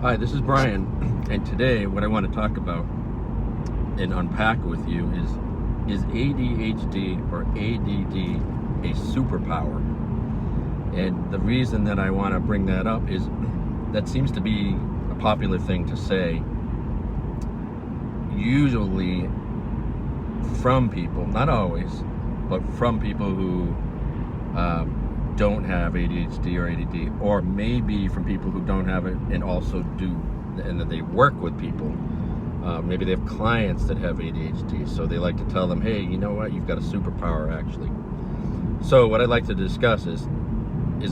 Hi, this is Brian, and today what I want to talk about and unpack with you is ADHD or ADD a superpower? And the reason that I want to bring that up is that seems to be a popular thing to say, usually from people, not always, but from people who don't have ADHD or ADD, or maybe from people who don't have it and also do, and that they work with people. Maybe they have clients that have ADHD, so they like to tell them, hey, you know what, you've got a superpower actually. So what I'd like to discuss is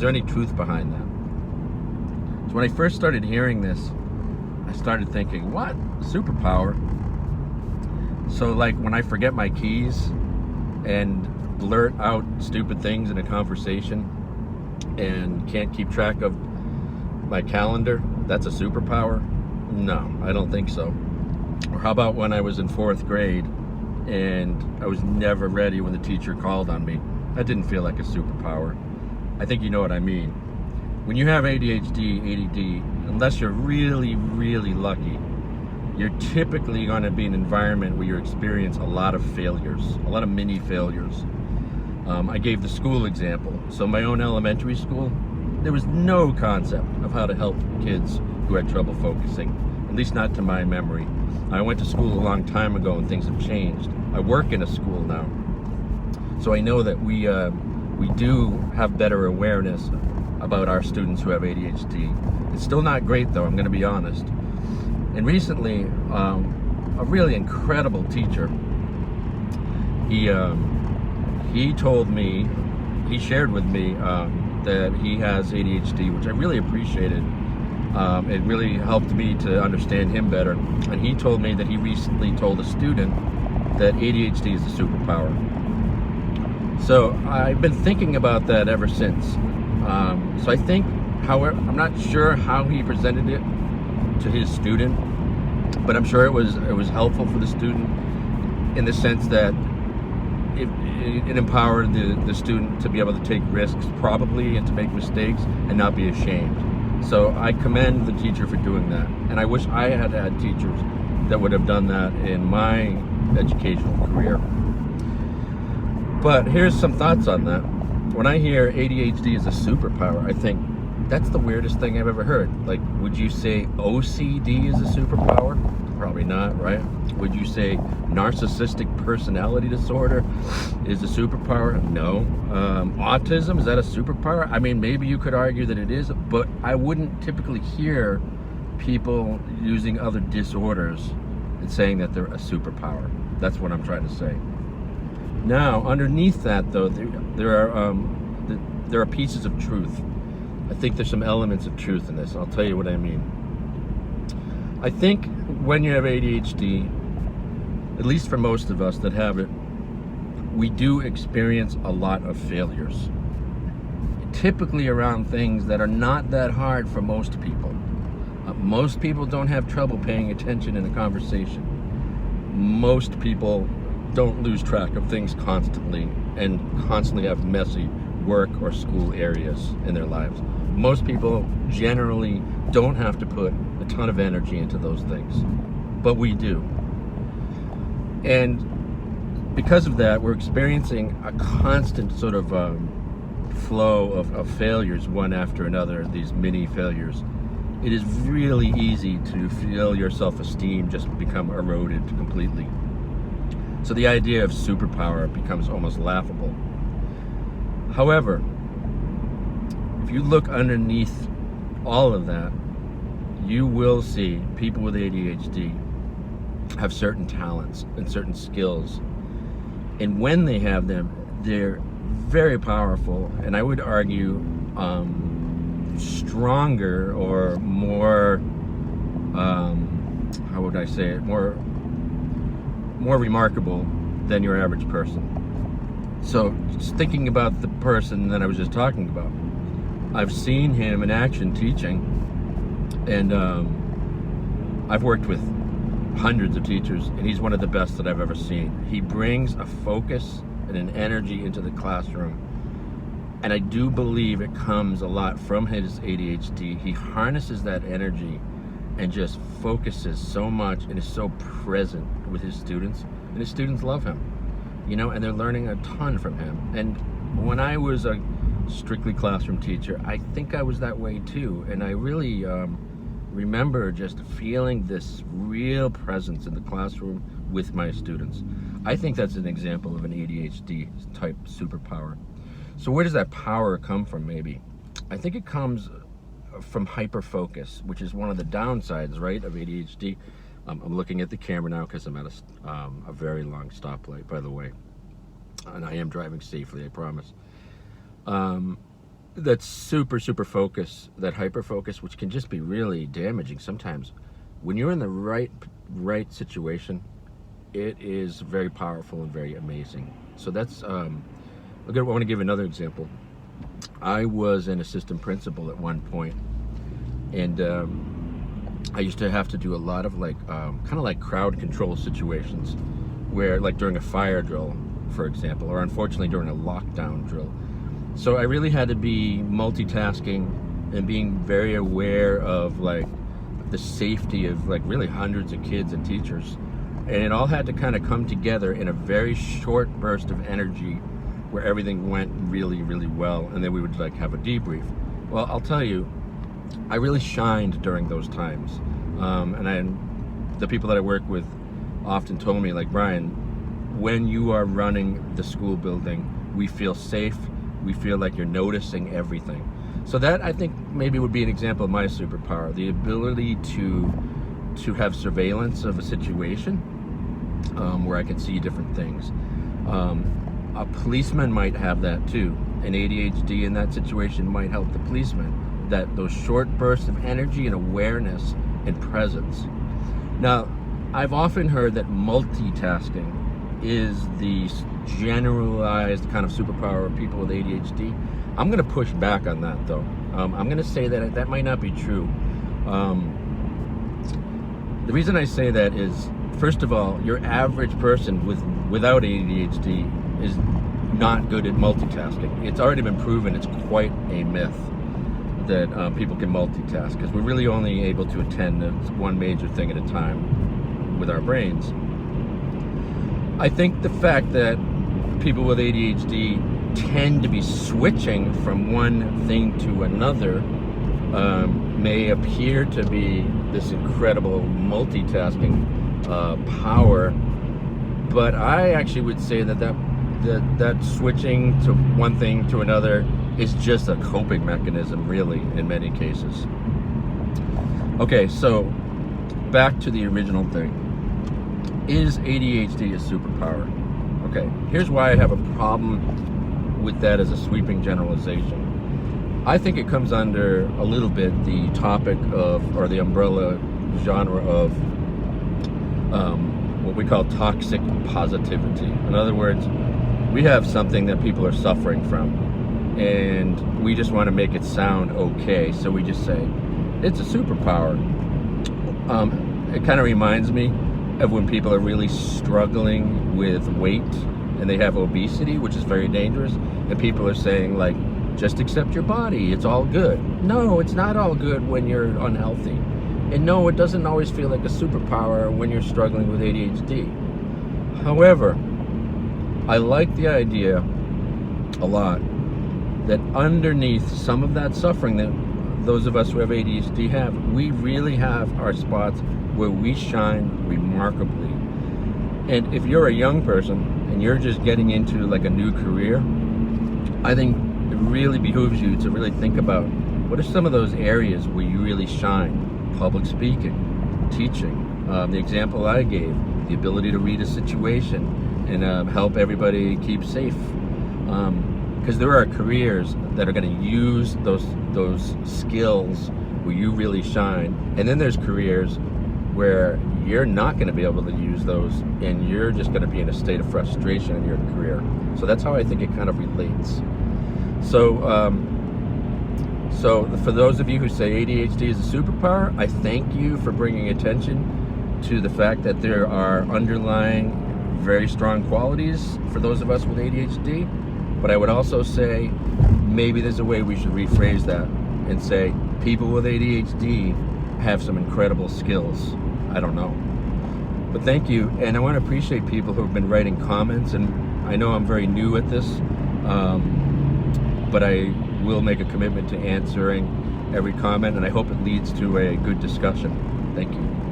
there any truth behind that? So when I first started hearing this, I started thinking, what? Superpower? So like when I forget my keys and blurt out stupid things in a conversation and can't keep track of my calendar, that's a superpower? No, I don't think so. Or how about when I was in 4th grade and I was never ready when the teacher called on me? That didn't feel like a superpower. I think you know what I mean. When you have ADHD, ADD, unless you're really, really lucky, you're typically going to be in an environment where you experience a lot of failures, a lot of mini failures. I gave the school example. So my own elementary school, there was no concept of how to help kids who had trouble focusing, at least not to my memory. I went to school a long time ago and things have changed. I work in a school now, so I know that we do have better awareness about our students who have ADHD. It's still not great though, I'm going to be honest. And recently, a really incredible teacher, he told me, he shared with me that he has ADHD, which I really appreciated. It really helped me to understand him better. And he told me that he recently told a student that ADHD is a superpower. So I've been thinking about that ever since. So I think, however, I'm not sure how he presented it to his student, but I'm sure it was helpful for the student in the sense that it empowered the student to be able to take risks probably and to make mistakes and not be ashamed. So I commend the teacher for doing that, and I wish I had had teachers that would have done that in my educational career. But here's some thoughts on that. When I hear ADHD is a superpower, I think that's the weirdest thing I've ever heard. Like, would you say OCD is a superpower? Probably not, right? Would you say narcissistic personality disorder is a superpower? No. Autism, is that a superpower? I mean, maybe you could argue that it is, but I wouldn't typically hear people using other disorders and saying that they're a superpower. That's what I'm trying to say. Now, underneath that, though, there are pieces of truth. I think there's some elements of truth in this. I'll tell you what I mean. I think when you have ADHD, at least for most of us that have it, we do experience a lot of failures. Typically around things that are not that hard for most people. Most people don't have trouble paying attention in a conversation. Most people don't lose track of things constantly and constantly have messy work or school areas in their lives. Most people generally don't have to put a ton of energy into those things, but we do. And because of that, we're experiencing a constant sort of flow of failures, one after another, these mini failures. It is really easy to feel your self-esteem just become eroded completely. So the idea of superpower becomes almost laughable. However, if you look underneath all of that, you will see people with ADHD have certain talents and certain skills. And when they have them, they're very powerful, and I would argue stronger or more, how would I say it, more remarkable than your average person. So just thinking about the person that I was just talking about, I've seen him in action teaching, and I've worked with hundreds of teachers, and he's one of the best that I've ever seen. He brings a focus and an energy into the classroom, and I do believe it comes a lot from his ADHD. He harnesses that energy and just focuses so much and is so present with his students, and his students love him, and they're learning a ton from him. And when I was a strictly classroom teacher, I think I was that way too, and I really remember just feeling this real presence in the classroom with my students. I think that's an example of an ADHD type superpower. So where does that power come from? Maybe I think it comes from hyperfocus, which is one of the downsides, right, of ADHD. I'm looking at the camera now because I'm at a very long stoplight, by the way, and I am driving safely, I promise. That super focus, that hyperfocus, which can just be really damaging sometimes. When you're in the right situation, it is very powerful and very amazing. So that's I want to give another example. I was an assistant principal at one point, and I used to have to do a lot of kind of like crowd control situations, where like during a fire drill, for example, or unfortunately during a lockdown drill. So I really had to be multitasking and being very aware of like the safety of like really hundreds of kids and teachers, and it all had to kind of come together in a very short burst of energy where everything went really well, and then we would like have a debrief. Well, I'll tell you, I really shined during those times, and the people that I work with often told me, like, Brian, when you are running the school building, we feel safe, we feel like you're noticing everything. So that, I think, maybe would be an example of my superpower, the ability to have surveillance of a situation where I can see different things. A policeman might have that too. An ADHD in that situation might help the policeman, that those short bursts of energy and awareness and presence. Now, I've often heard that multitasking is the generalized kind of superpower of people with ADHD. I'm going to push back on that, though. I'm going to say that that might not be true. The reason I say that is, first of all, your average person without ADHD is not good at multitasking. It's already been proven it's quite a myth that people can multitask, because we're really only able to attend to one major thing at a time with our brains. I think the fact that people with ADHD tend to be switching from one thing to another may appear to be this incredible multitasking power, but I actually would say that switching to one thing to another is just a coping mechanism, really, in many cases. Okay, so back to the original thing. Is ADHD a superpower? Okay, here's why I have a problem with that as a sweeping generalization. I think it comes under a little bit the topic of, or the umbrella genre of what we call toxic positivity. In other words, we have something that people are suffering from, and we just want to make it sound okay, so we just say it's a superpower. It kind of reminds me of when people are really struggling with weight and they have obesity, which is very dangerous, and people are saying, like, just accept your body, it's all good. No, it's not all good when you're unhealthy. And no, it doesn't always feel like a superpower when you're struggling with ADHD. However, I like the idea a lot that underneath some of that suffering that those of us who have ADHD have, we really have our spots where we shine remarkably. And if you're a young person and you're just getting into like a new career, I think it really behooves you to really think about what are some of those areas where you really shine. Public speaking, teaching, the example I gave, the ability to read a situation and help everybody keep safe. Because there are careers that are going to use those skills where you really shine, and then there's careers where you're not going to be able to use those, and you're just going to be in a state of frustration in your career. So that's how I think it kind of relates. So for those of you who say ADHD is a superpower, I thank you for bringing attention to the fact that there are underlying very strong qualities for those of us with ADHD. But I would also say maybe there's a way we should rephrase that and say people with ADHD have some incredible skills. I don't know. But thank you, and I want to appreciate people who have been writing comments, and I know I'm very new at this, but I will make a commitment to answering every comment, and I hope it leads to a good discussion. Thank you.